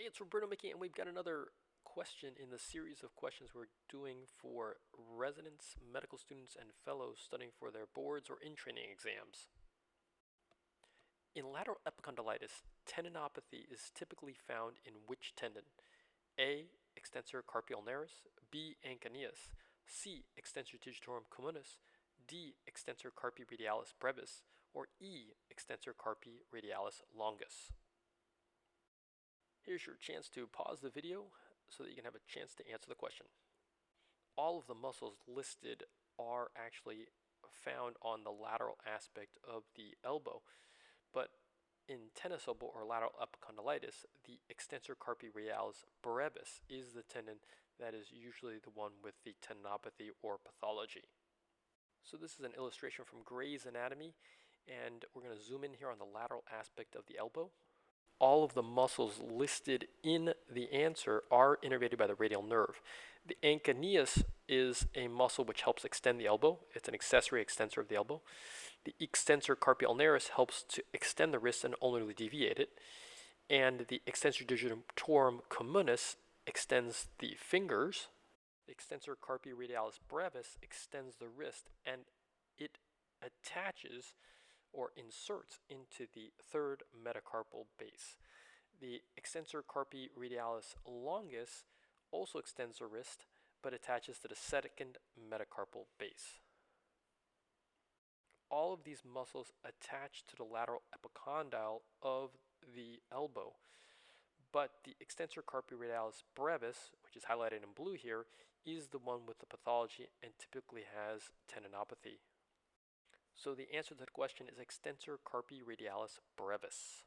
it's Roberto Miki, and we've got another question in the series of questions we're doing for residents, medical students, and fellows studying for their boards or in-training exams. In lateral epicondylitis, tendinopathy is typically found in which tendon? A. Extensor carpi ulnaris, B. Anconeus, C. Extensor digitorum communis, D. Extensor carpi radialis brevis, or E. Extensor carpi radialis longus. Here's your chance to pause the video so that you can have a chance to answer the question. All of the muscles listed are actually found on the lateral aspect of the elbow, but in tennis elbow or lateral epicondylitis, the extensor carpi radialis brevis is the tendon that is usually the one with the tendinopathy or pathology. So this is an illustration from Gray's Anatomy, and we're going to zoom in here on the lateral aspect of the elbow. All of the muscles listed in the answer are innervated by the radial nerve. The anconeus is a muscle which helps extend the elbow. It's an accessory extensor of the elbow. The extensor carpi ulnaris helps to extend the wrist and ulnarly deviate it. And the extensor digitorum communis extends the fingers. The extensor carpi radialis brevis extends the wrist, and it attaches or inserts into the third metacarpal base. The extensor carpi radialis longus also extends the wrist, but attaches to the second metacarpal base. All of these muscles attach to the lateral epicondyle of the elbow, but the extensor carpi radialis brevis, which is highlighted in blue here, is the one with the pathology and typically has tendinopathy. So the answer to the question is extensor carpi radialis brevis.